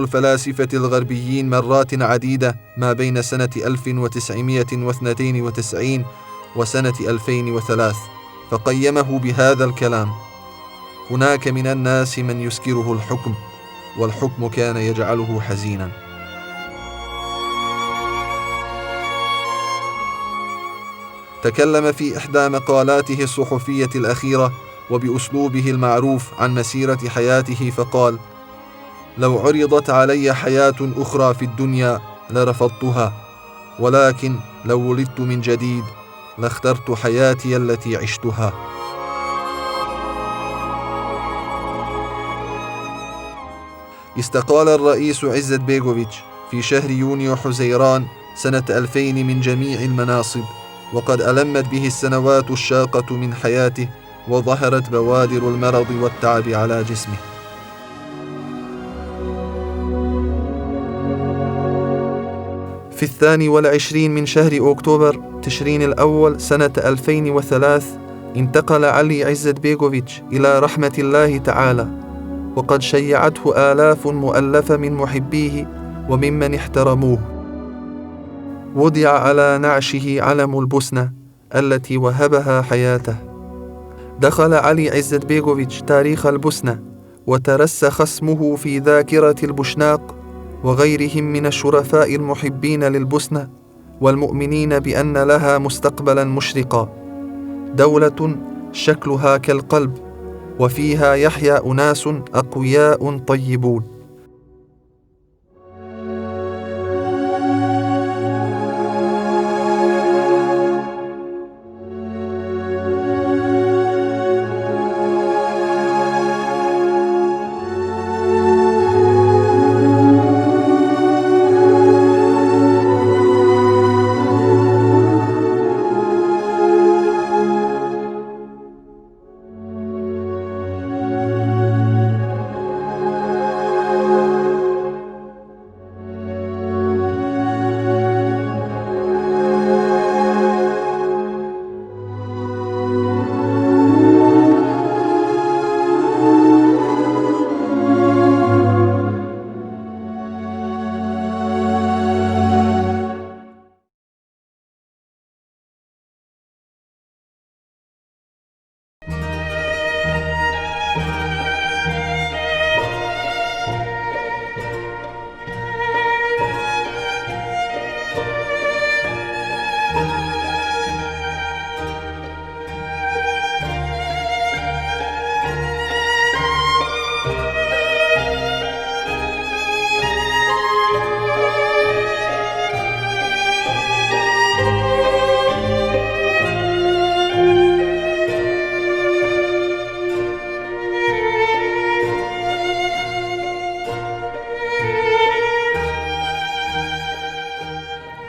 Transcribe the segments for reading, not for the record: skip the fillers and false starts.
الفلاسفة الغربيين مرات عديدة ما بين سنة 1992 وسنة 2003، فقيمه بهذا الكلام: هناك من الناس من يسكره الحكم، والحكم كان يجعله حزينا. تكلم في إحدى مقالاته الصحفية الأخيرة وبأسلوبه المعروف عن مسيرة حياته، فقال: لو عرضت علي حياة أخرى في الدنيا لرفضتها، ولكن لو ولدت من جديد لاخترت حياتي التي عشتها. استقال الرئيس عزت بيغوفيتش في شهر يونيو حزيران سنة 2000 من جميع المناصب، وقد ألمت به السنوات الشاقة من حياته، وظهرت بوادر المرض والتعب على جسمه. في 22 من شهر أكتوبر تشرين الأول سنة 2003 انتقل علي عزت بيغوفيتش إلى رحمة الله تعالى، وقد شيعته آلاف مؤلفة من محبيه وممن احترموه. وضع على نعشه علم البوسنة التي وهبها حياته. دخل علي عزت بيغوفيتش تاريخ البوسنة، وترسخ اسمه في ذاكرة البوشناق وغيرهم من الشرفاء المحبين للبوسنة والمؤمنين بأن لها مستقبلا مشرقا، دولة شكلها كالقلب، وفيها يحيا أناس أقوياء طيبون.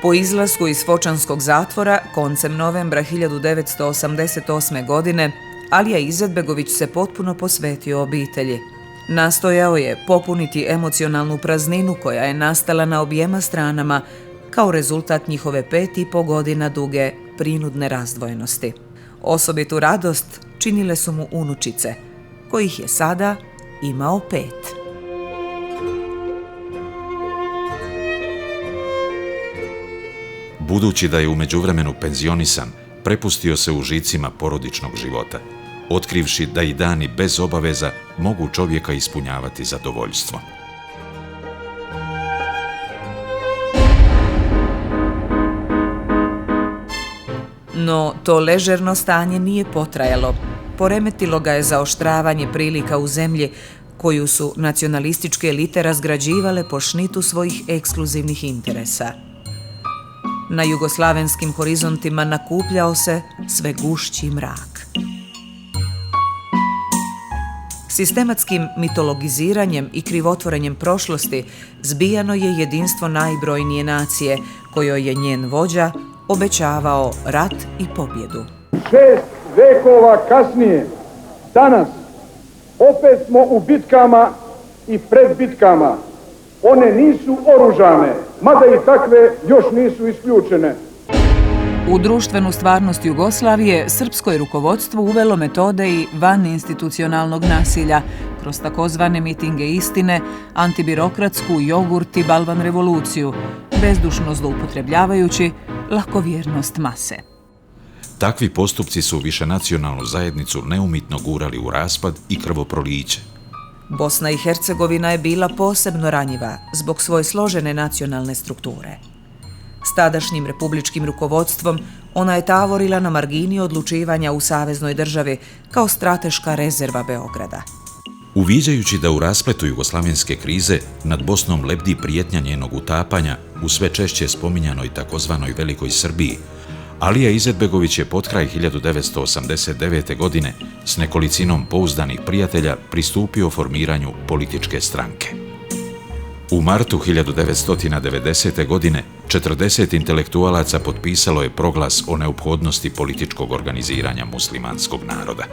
Po izlasku iz Fočanskog zatvora koncem novembra 1988. godine Alija Izetbegović se potpuno posvetio obitelji. Nastojao je popuniti emocionalnu prazninu koja je nastala na objema stranama kao rezultat njihove 5,5 godina duge prinudne razdvojenosti. Osobitu radost činile su mu unučice, kojih je sada imao 5. Budući da je u međuvremenu penzionisan, prepustio se užicima porodičnog života, otkrivši da i dani bez obaveza mogu čovjeka ispunjavati zadovoljstvo. No, to ležerno stanje nije potrajalo. Poremetilo ga je zaoštravanje prilika u zemlji koju su nacionalističke elite razgrađivale po šnitu svojih ekskluzivnih interesa. Na jugoslavenskim horizontima nakupljao se sve gušći mrak. Sistematskim mitologiziranjem i krivotvorenjem prošlosti zbijano je jedinstvo najbrojnije nacije, kojoj je njen vođa obećavao rat i pobjedu. 6 vekova kasnije, danas, opet smo u bitkama i pred bitkama. One nisu oružane, mada i takve još nisu isključene. U društvenu stvarnost Jugoslavije srpsko je rukovodstvo uvelo metode i vaninstitucionalnog nasilja kroz takozvane mitinge istine, antibirokratsku, jogurt i balvan revoluciju, bezdušno zloupotrebljavajući lakovjernost mase. Takvi postupci su višenacionalnu zajednicu neumitno gurali u raspad i krvoproliće. Bosna i Hercegovina je bila posebno ranjiva zbog svoje složene nacionalne strukture. S tadašnjim republičkim rukovodstvom ona je tavorila na margini odlučivanja u saveznoj državi kao strateška rezerva Beograda. Uviđajući da u raspletu jugoslavenske krize nad Bosnom lebdi prijetnja njenog utapanja u sve češće spominjanoj takozvanoj Velikoj Srbiji, Alija Izetbegović je potkraj 1989. godine s nekolicinom pouzdanih prijatelja pristupio formiranju političke stranke. U martu 1990. godine 40 intelektualaca potpisalo je proglas o neophodnosti političkog organiziranja muslimanskog naroda.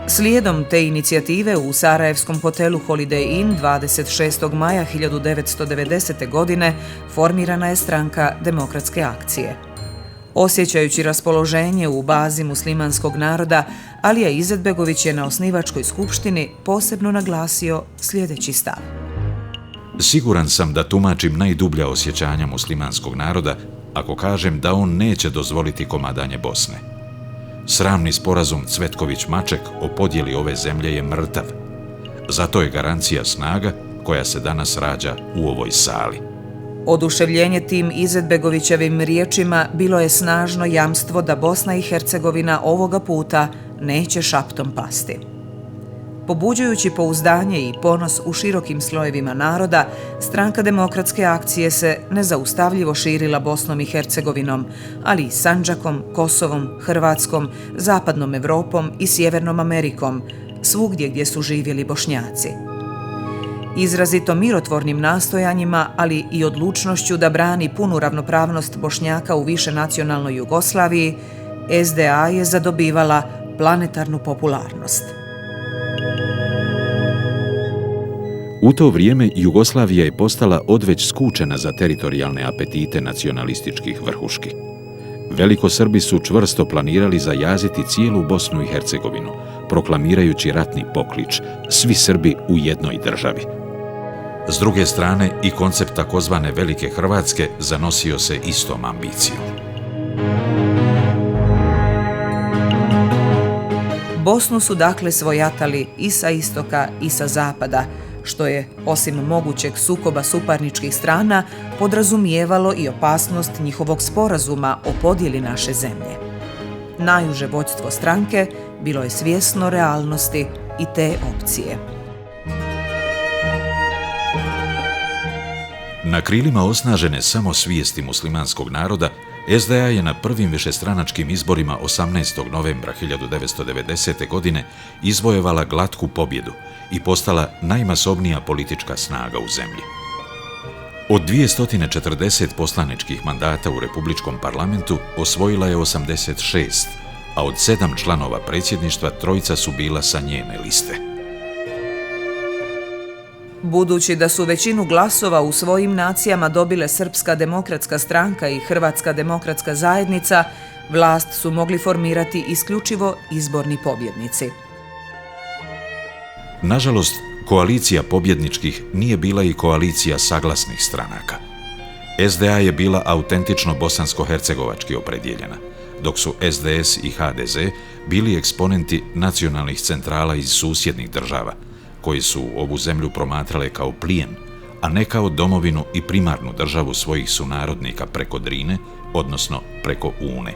Slijedom te inicijative u sarajevskom hotelu Holiday Inn 26. maja 1990. godine formirana je stranka Demokratske akcije. Osjećajući raspoloženje u bazi muslimanskog naroda, Alija Izetbegović je na osnivačkoj skupštini posebno naglasio sljedeći stav. Siguran sam da tumačim najdublja osjećanja muslimanskog naroda ako kažem da on neće dozvoliti komadanje Bosne. Sramni sporazum Cvetković-Maček o podjeli ove zemlje je mrtav. Zato je garancija snaga koja se danas rađa u ovoj sali. Oduševljenje tim Izetbegovićevim riječima bilo je snažno jamstvo da Bosna i Hercegovina ovoga puta neće šaptom pasti. Pobuđujući pouzdanje i ponos u širokim slojevima naroda, stranka Demokratske akcije se nezaustavljivo širila Bosnom i Hercegovinom, ali i Sandžakom, Kosovom, Hrvatskom, Zapadnom Evropom i Sjevernom Amerikom, svugdje gdje su živjeli Bošnjaci. Izrazito mirotvornim nastojanjima, ali i odlučnošću da brani punu ravnopravnost Bošnjaka u višenacionalnoj Jugoslaviji, SDA je zadobivala planetarnu popularnost. U to vrijeme Jugoslavija je postala odveć skučena za teritorijalne apetite nacionalističkih vrhuški. Velikosrbi su čvrsto planirali zajaziti cijelu Bosnu i Hercegovinu, proklamirajući ratni poklič svi Srbi u jednoj državi. S druge strane, i koncept takozvane Velike Hrvatske zanosio se istom ambicijom. Bosnu su dakle svojatali i sa istoka i sa zapada, što je, osim mogućeg sukoba suparničkih strana, podrazumijevalo i opasnost njihovog sporazuma o podjeli naše zemlje. Najuže vođstvo stranke bilo je svjesno realnosti i te opcije. Na krilima osnažene samosvijesti muslimanskog naroda, SDA je na prvim višestranačkim izborima 18. novembra 1990. godine izvojevala glatku pobjedu i postala najmasovnija politička snaga u zemlji. Od 240 poslaničkih mandata u Republičkom parlamentu osvojila je 86, a od 7 članova predsjedništva 3 su bila sa njene liste. Budući da su većinu glasova u svojim nacijama dobile Srpska demokratska stranka i Hrvatska demokratska zajednica, vlast su mogli formirati isključivo izborni pobjednici. Nažalost, koalicija pobjedničkih nije bila i koalicija saglasnih stranaka. SDA je bila autentično bosansko-hercegovački opredjeljena, dok su SDS i HDZ bili eksponenti nacionalnih centrala iz susjednih država, koji su ovu zemlju promatrale kao plijen, a ne kao domovinu i primarnu državu svojih sunarodnika preko Drine, odnosno preko Une.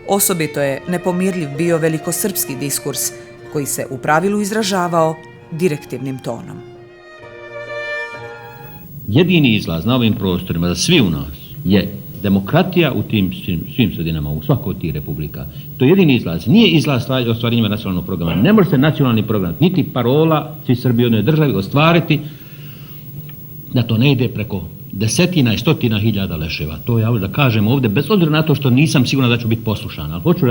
Osobito je nepomirljiv bio velikosrpski diskurs, koji se u pravilu izražavao direktivnim tonom. Jedini izlaz na ovim prostorima za svi u nas je demokratija u tim svim sredinama, u svakoj od tih republika. To je jedini izlaz. Nije izlaz ostvarenja nacionalnog programa. Ne može se nacionalni program, niti parola svi Srbi u jednoj državi ostvariti da to ne ide preko desetina i stotina hiljada leševa. To ja da kažem ovdje, bez obzira na to što nisam siguran da ću biti poslušan, ali hoću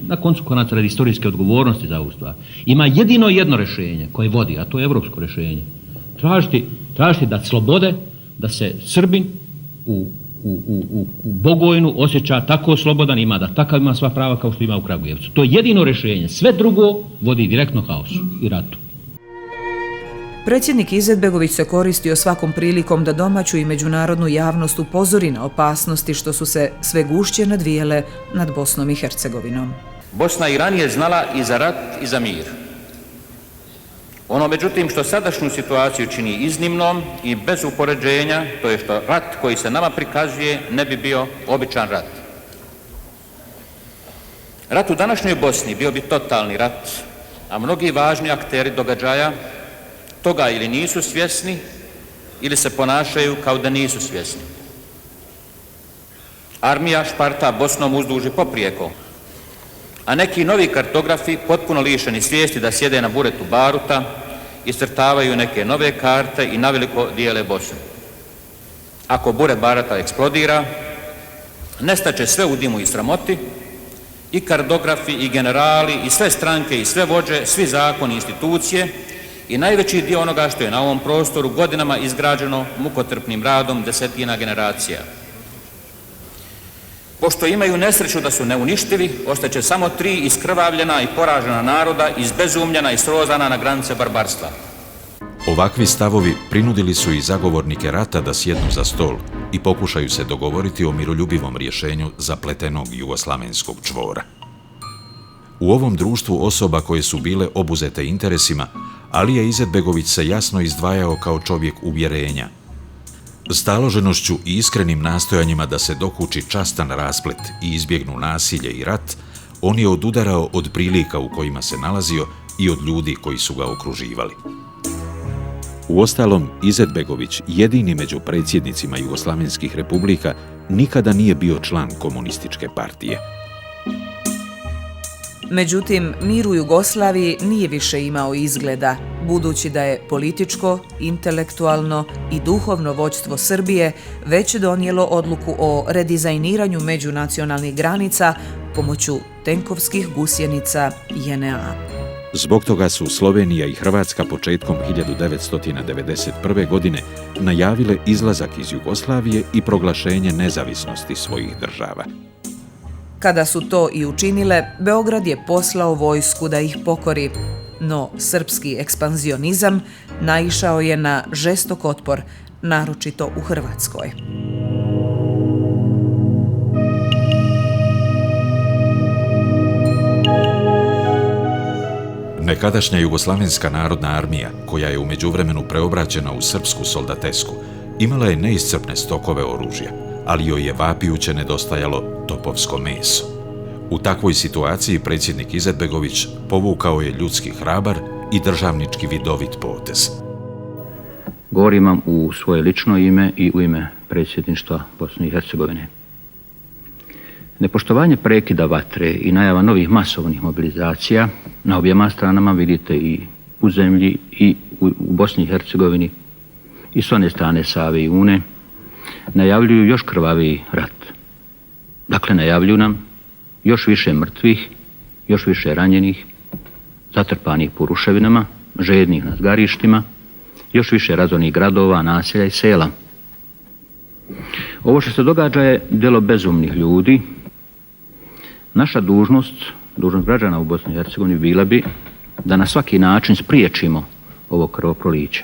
na koncu konaca radi istorijske odgovornosti za ovu stvar. Ima jedino jedno rješenje koje vodi, a to je evropsko rješenje. Tražiti da slobode, da se Srbin u u Bogojnu osjeća tako slobodan, ima da takav ima sva prava kao što ima u Kragujevcu. To je jedino rješenje. Sve drugo vodi direktno haosu i ratu. Predsjednik Izetbegović se koristio svakom prilikom da domaću i međunarodnu javnost upozori na opasnosti što su se sve gušće nadvijele nad Bosnom i Hercegovinom. Bosna i ranije znala i za rat i za mir. Ono međutim što sadašnju situaciju čini iznimnom i bez upoređenja, to je što rat koji se nama prikazuje ne bi bio običan rat. Rat u današnjoj Bosni bio bi totalni rat, a mnogi važni akteri događaja toga ili nisu svjesni ili se ponašaju kao da nisu svjesni. Armija šparta Bosnom uzduž i poprijeko, a neki novi kartografi, potpuno lišeni svijesti da sjede na buretu baruta, iscrtavaju neke nove karte i naveliko dijele Bosnu. Ako buret baruta eksplodira, nestaće sve u dimu i sramoti, i kartografi, i generali, i sve stranke, i sve vođe, svi zakoni, institucije, i najveći dio onoga što je na ovom prostoru godinama izgrađeno mukotrpnim radom desetina generacija. Pošto imaju nesreću da su neuništivi, ostaće samo 3 iskrvavljena i poražena naroda, izbezumljena i srozana na granice barbarstva. Ovakvi stavovi prinudili su i zagovornike rata da sjednu za stol i pokušaju se dogovoriti o miroljubivom rješenju zapletenog jugoslavenskog čvora. U ovom društvu osoba koje su bile obuzete interesima, Alija Izetbegović se jasno izdvajao kao čovjek uvjerenja. Staloženošću i iskrenim nastojanjima da se dokuči častan rasplet i izbjegnu nasilje i rat, on je odudarao od prilika u kojima se nalazio i od ljudi koji su ga okruživali. Uostalom, Izetbegović, jedini među predsjednicima jugoslavenskih republika, nikada nije bio član komunističke partije. Međutim, mir u Jugoslaviji nije više imao izgleda, budući da je političko, intelektualno i duhovno vođstvo Srbije već donijelo odluku o redizajniranju međunacionalnih granica pomoću tenkovskih gusjenica JNA. Zbog toga su Slovenija i Hrvatska početkom 1991. godine najavile izlazak iz Jugoslavije i proglašenje nezavisnosti svojih država. Kada su to i učinile, Beograd je poslao vojsku da ih pokori, no srpski ekspanzionizam naišao je na žestok otpor, naročito u Hrvatskoj. Nekadašnja Jugoslavenska narodna armija, koja je u međuvremenu preobraćena u srpsku soldatesku, imala je neiscrpne stokove oružja, ali joj je vapijuće nedostajalo topovsko meso. U takvoj situaciji predsjednik Izetbegović povukao je ljudski hrabar i državnički vidovit potez. Govorim vam u svoje lično ime i u ime predsjedništva Bosne i Hercegovine. Nepoštovanje prekida vatre i najava novih masovnih mobilizacija na objema stranama vidite i u zemlji i u Bosni i Hercegovini i s one strane Save i Une najavljuju još krvaviji rat. Dakle, najavljuju nam još više mrtvih, još više ranjenih, zatrpanih po ruševinama, žednih na zgarištima, još više razornih gradova, naselja i sela. Ovo što se događa je djelo bezumnih ljudi. Naša dužnost građana u Bosni i Hercegovini bila bi da na svaki način spriječimo ovo krvoproliće.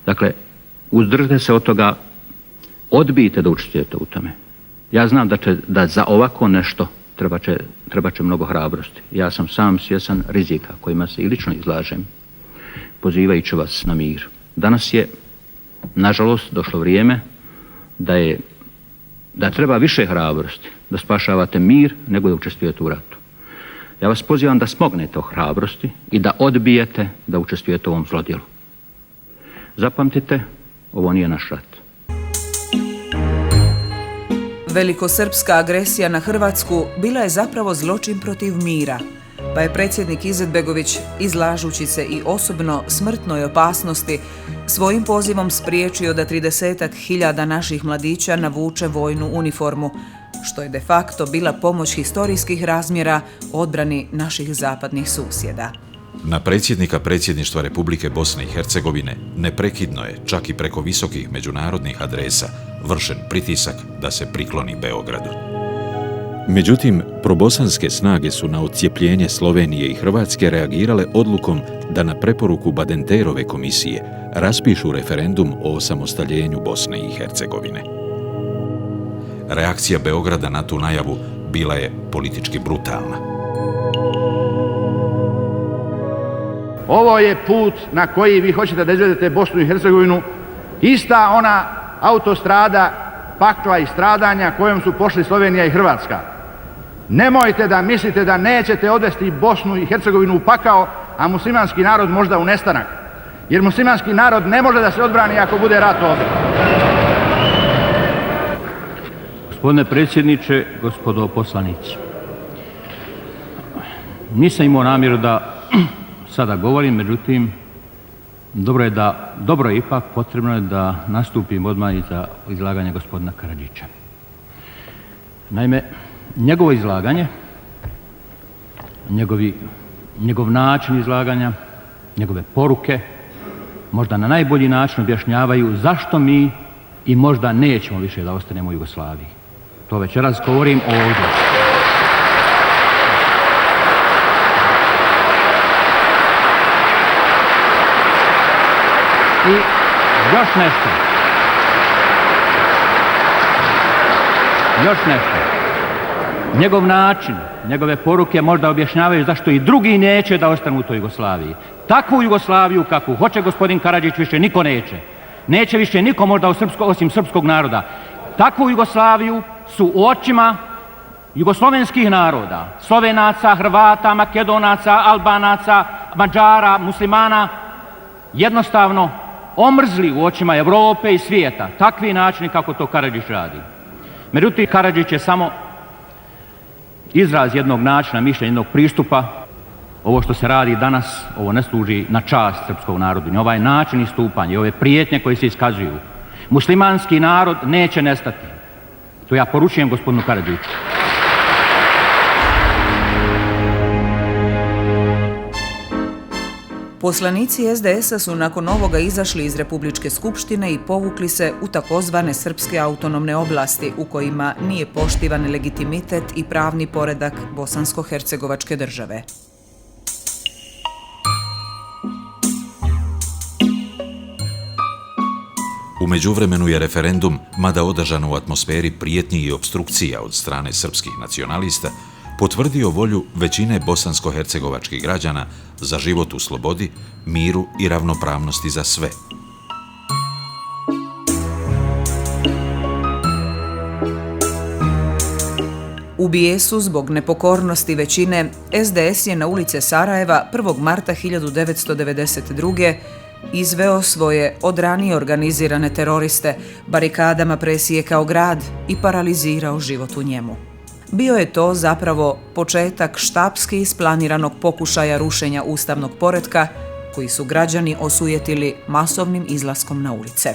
Dakle, uzdržite se od toga, odbijte da učestvujete u tome. Ja znam da za ovako nešto treba će mnogo hrabrosti. Ja sam sam svjestan rizika kojima se i lično izlažem, pozivajući vas na mir. Danas je, nažalost, došlo vrijeme da treba više hrabrosti da spašavate mir nego da učestvujete u ratu. Ja vas pozivam da smognete o hrabrosti i da odbijete da učestvujete u ovom zlodjelu. Zapamtite, ovo nije naš rat. Velikosrpska agresija na Hrvatsku bila je zapravo zločin protiv mira, pa je predsjednik Izetbegović, izlažući se i osobno smrtnoj opasnosti, svojim pozivom spriječio da 30.000 naših mladića navuče vojnu uniformu, što je de facto bila pomoć historijskih razmjera odbrani naših zapadnih susjeda. Na predsjednika predsjedništva Republike Bosne i Hercegovine neprekidno je, čak i preko visokih međunarodnih adresa, vršen pritisak da se prikloni Beogradu. Međutim, probosanske snage su na odcijepljenje Slovenije i Hrvatske reagirale odlukom da na preporuku Badenterove komisije raspišu referendum o osamostaljenju Bosne i Hercegovine. Reakcija Beograda na tu najavu bila je politički brutalna. Ovo je put na koji vi hoćete da izvedete Bosnu i Hercegovinu, ista ona autostrada pakla i stradanja kojom su pošli Slovenija i Hrvatska. Nemojte da mislite da nećete odvesti Bosnu i Hercegovinu u pakao, a muslimanski narod možda u nestanak. Jer muslimanski narod ne može da se odbrani ako bude rat ovdje. Gospodine predsjedniče, gospodo poslanici, nisam imao namjeru da sada govorim, međutim, dobro je ipak potrebno je da nastupim odmah i za izlaganje gospodina Karadžića. Naime, njegovo izlaganje, njegov način izlaganja, njegove poruke, možda na najbolji način objašnjavaju zašto mi i možda nećemo više da ostanemo u Jugoslaviji. To večeras govorim ovdje. I još nešto. Njegov način, njegove poruke možda objašnjavaju zašto i drugi neće da ostanu u toj Jugoslaviji. Takvu Jugoslaviju kakvu hoće gospodin Karadžić više niko neće. Neće više niko možda osim srpskog naroda. Takvu Jugoslaviju su u očima jugoslovenskih naroda, Slovenaca, Hrvata, Makedonaca, Albanaca, Mađara, muslimana, jednostavno omrzli u očima Europe i svijeta. Takvi načini kako to Karadžić radi. Međutim, Karadžić je samo izraz jednog načina, mišljenja, jednog pristupa. Ovo što se radi danas, ovo ne služi na čast srpskog narodu. Ni ovaj način istupanja i ove prijetnje koje se iskazuju. Muslimanski narod neće nestati. To ja poručujem gospodinu Karadžiću. Poslanici SDS-a su nakon ovoga izašli iz Republičke skupštine i povukli se u takozvane srpske autonomne oblasti u kojima nije poštivan legitimitet i pravni poredak bosansko-hercegovačke države. U međuvremenu je referendum, mada održan u atmosferi prijetnji i opstrukcija od strane srpskih nacionalista, potvrdio volju većine bosansko-hercegovačkih građana za život u slobodi, miru i ravnopravnosti za sve. U bijesu zbog nepokornosti većine, SDS je na ulice Sarajeva 1. marta 1992. izveo svoje od ranije organizirane teroriste, barikadama presijekao grad i paralizirao život u njemu. Bio je to zapravo početak štabski isplaniranog pokušaja rušenja ustavnog poretka, koji su građani osujetili masovnim izlaskom na ulice.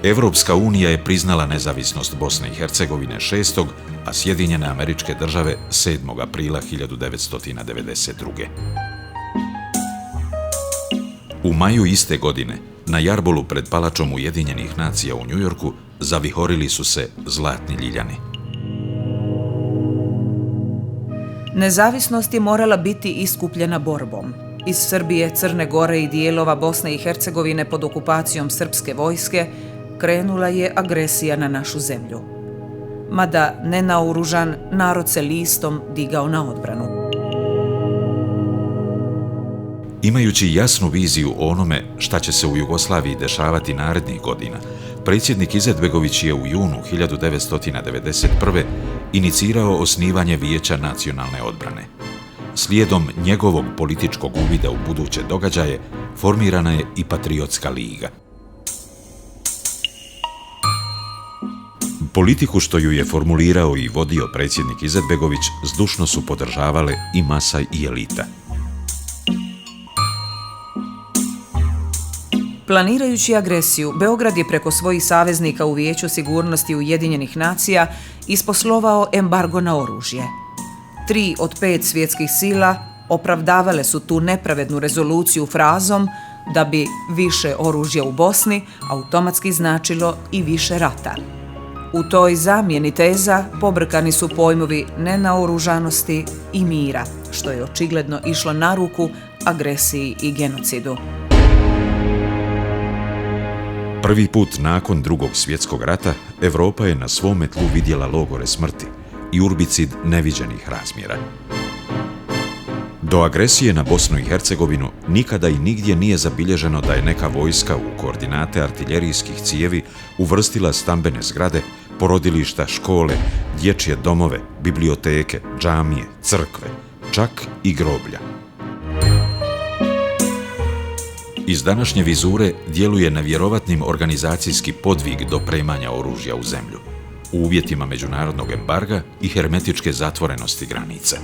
Evropska unija je priznala nezavisnost Bosne i Hercegovine 6. a Sjedinjene Američke Države 7. aprila 1992. U maju iste godine, na jarbolu pred Palačom Ujedinjenih nacija u Njujorku, zavihorili su se zlatni ljiljani. Nezavisnost je morala biti iskupljena borbom. Iz Srbije, Crne Gore i dijelova Bosne i Hercegovine pod okupacijom srpske vojske krenula je agresija na našu zemlju. Mada nenaoružan, narod se listom digao na odbranu. Imajući jasnu viziju o onome šta će se u Jugoslaviji dešavati narednih godina, predsjednik Izetbegović je u junu 1991. inicirao osnivanje Vijeća nacionalne odbrane. Slijedom njegovog političkog uvida u buduće događaje, formirana je i Patriotska liga. Politiku što ju je formulirao i vodio predsjednik Izetbegović zdušno su podržavale i masa i elita. Planirajući agresiju, Beograd je preko svojih saveznika u Vijeću sigurnosti Ujedinjenih nacija isposlovao embargo na oružje. 3 od 5 svjetskih sila opravdavale su tu nepravednu rezoluciju frazom da bi više oružja u Bosni automatski značilo i više rata. U toj zamjeni teza pobrkani su pojmovi nenaoružanosti i mira, što je očigledno išlo na ruku agresiji i genocidu. Prvi put nakon Drugog svjetskog rata Europa je na svome tlu vidjela logore smrti i urbicid neviđenih razmjera. Do agresije na Bosnu i Hercegovinu nikada i nigdje nije zabilježeno da je neka vojska u koordinate artiljerijskih cijevi uvrstila stambene zgrade, porodilišta, škole, dječje domove, biblioteke, džamije, crkve, čak i groblja. Iz današnje vizure djeluje nevjerovatnim organizacijski podvig dopremanja oružja u zemlju, u uvjetima međunarodnog embarga i hermetičke zatvorenosti granica.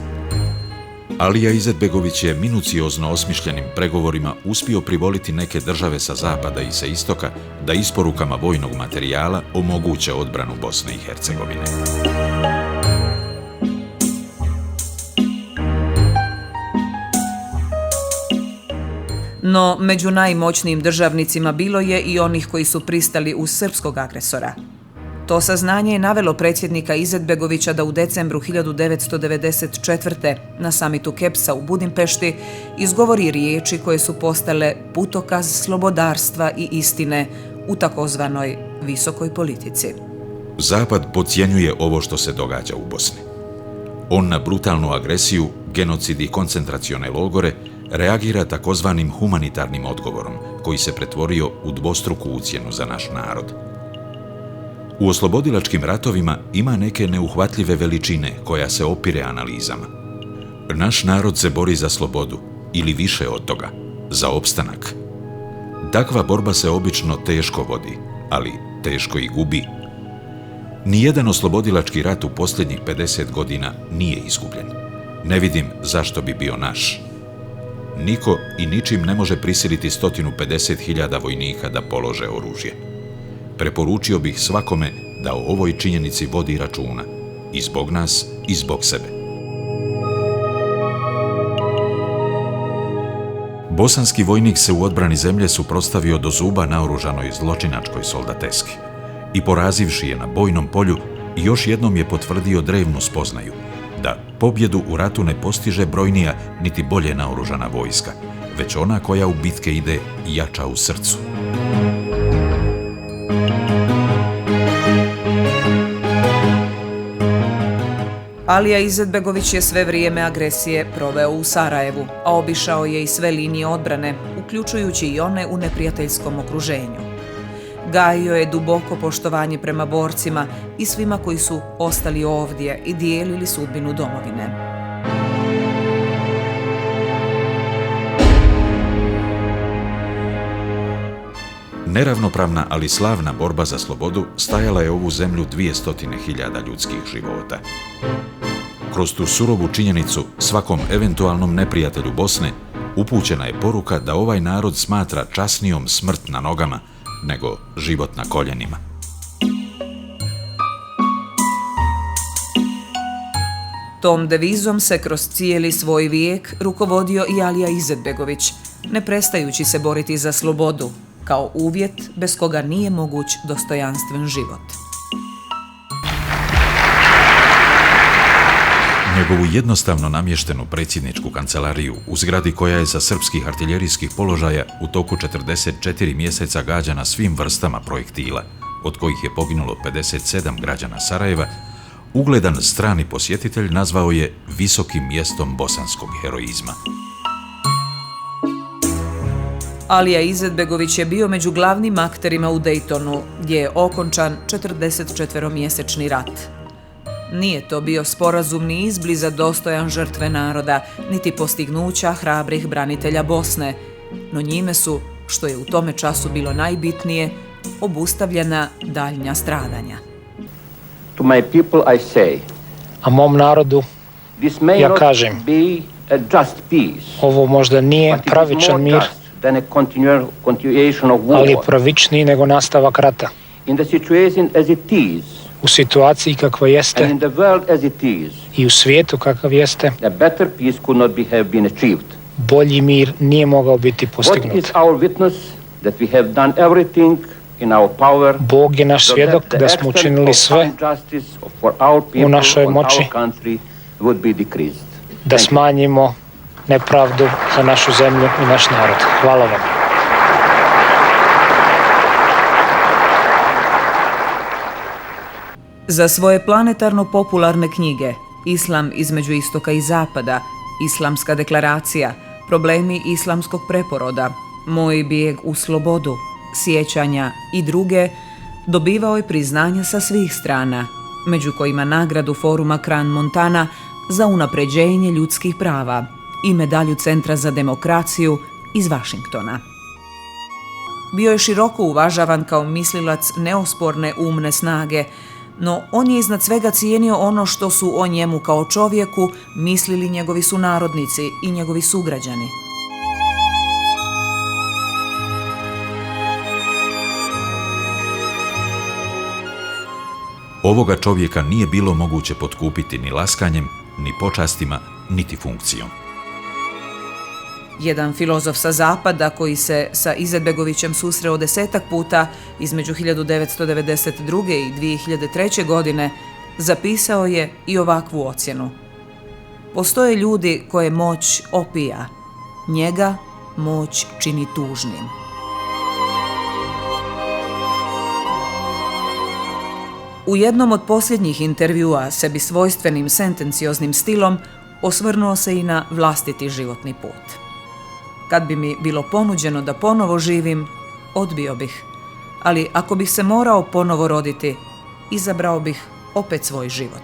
Alija Izetbegović je minuciozno osmišljenim pregovorima uspio privoliti neke države sa zapada i sa istoka da isporukama vojnog materijala omoguće odbranu Bosne i Hercegovine. No, među najmoćnijim državnicima bilo je i onih koji su pristali uz srpskog agresora. To saznanje je navelo predsjednika Izetbegovića da u decembru 1994. na samitu Kepsa u Budimpešti izgovori riječi koje su postale putokaz slobodarstva i istine u takozvanoj visokoj politici. Zapad podcjenjuje ovo što se događa u Bosni. On na brutalnu agresiju, genocid i koncentracione logore reagira takozvanim humanitarnim odgovorom, koji se pretvorio u dvostruku ucjenu za naš narod. U oslobodilačkim ratovima ima neke neuhvatljive veličine koja se opire analizama. Naš narod se bori za slobodu, ili više od toga, za opstanak. Takva borba se obično teško vodi, ali teško i gubi. Nijedan oslobodilački rat u posljednjih 50 godina nije izgubljen. Ne vidim zašto bi bio naš. Niko i ničim ne može prisiliti 150.000 vojnika da polože oružje. Preporučio bih svakome da o ovoj činjenici vodi računa, i zbog nas, i zbog sebe. Bosanski vojnik se u odbrani zemlje suprotstavio do zuba naoružanoj zločinačkoj soldateski i porazivši je na bojnom polju, još jednom je potvrdio drevnu spoznaju da pobjedu u ratu ne postiže brojnija niti bolje naoružana vojska, već ona koja u bitke ide jača u srcu. Alija Izetbegović je sve vrijeme agresije proveo u Sarajevu, a obišao je i sve linije odbrane, uključujući i one u neprijateljskom okruženju. Gajio je duboko poštovanje prema borcima i svima koji su ostali ovdje i dijelili sudbinu domovine. Neravnopravna, ali slavna borba za slobodu stajala je ovu zemlju 200.000 ljudskih života. Kroz tu surovu činjenicu svakom eventualnom neprijatelju Bosne upućena je poruka da ovaj narod smatra časnijom smrt na nogama nego život na koljenima. Tom devizom se kroz cijeli svoj vijek rukovodio i Alija Izetbegović, ne prestajući se boriti za slobodu, kao uvjet bez koga nije moguć dostojanstven život. Njegovu jednostavno namještenu predsjedničku kancelariju u zgradi koja je sa srpskih artiljerijskih položaja u toku 44 mjeseca gađana svim vrstama projektila, od kojih je poginulo 57 građana Sarajeva, ugledan strani posjetitelj nazvao je visokim mjestom bosanskog heroizma. Alija Izetbegović je bio među glavnim akterima u Daytonu, gdje je okončan 44-mjesečni rat. Nije to bio sporazum ni izbliza dostojan žrtve naroda, niti postignuća hrabrih branitelja Bosne, no njime su, što je u tome času bilo najbitnije, obustavljena daljnja stradanja. To my people I say, a mom narodu ja kažem, ovo možda nije pravičan mir, ali pravičniji nego nastavak rata. In the situation as it is, u situaciji kakva And jeste in the world as it is, i u svijetu kakav jeste, a better peace could not have been achieved. bolji mir nije mogao biti What is postignut. our witness? That we have done everything in our power Bog je naš so svjedok that the da smo extent učinili of sve injustice for our people, našoj on moći our country would be decreased. da Thank you. smanjimo nepravdu za našu zemlju i naš narod. Hvala vam. Za svoje planetarno popularne knjige Islam između istoka i zapada, Islamska deklaracija, Problemi islamskog preporoda, Moj bijeg u slobodu, Sjećanja i druge, dobivao je priznanja sa svih strana, među kojima nagradu foruma Crans-Montana za unapređenje ljudskih prava i medalju Centra za demokraciju iz Vašingtona. Bio je široko uvažavan kao mislilac neosporne umne snage, no on je iznad svega cijenio ono što su o njemu kao čovjeku mislili njegovi sunarodnici i njegovi sugrađani. Ovoga čovjeka nije bilo moguće potkupiti ni laskanjem, ni počastima, niti funkcijom. Jedan filozof sa zapada koji se sa Izetbegovićem susreo 10-tak puta između 1992. i 2003. godine zapisao je i ovakvu ocjenu. Postoje ljudi koje moć opija, njega moć čini tužnim. U jednom od posljednjih intervjua sebi svojstvenim sentencioznim stilom osvrnuo se i na vlastiti životni put. Kad bi mi bilo ponuđeno da ponovo živim, odbio bih. Ali ako bih se morao ponovo roditi, izabrao bih opet svoj život.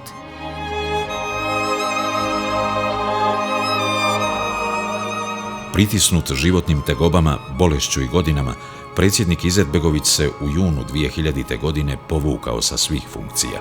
Pritisnut životnim tegobama, bolešću i godinama, predsjednik Izetbegović se u junu 2000. godine povukao sa svih funkcija.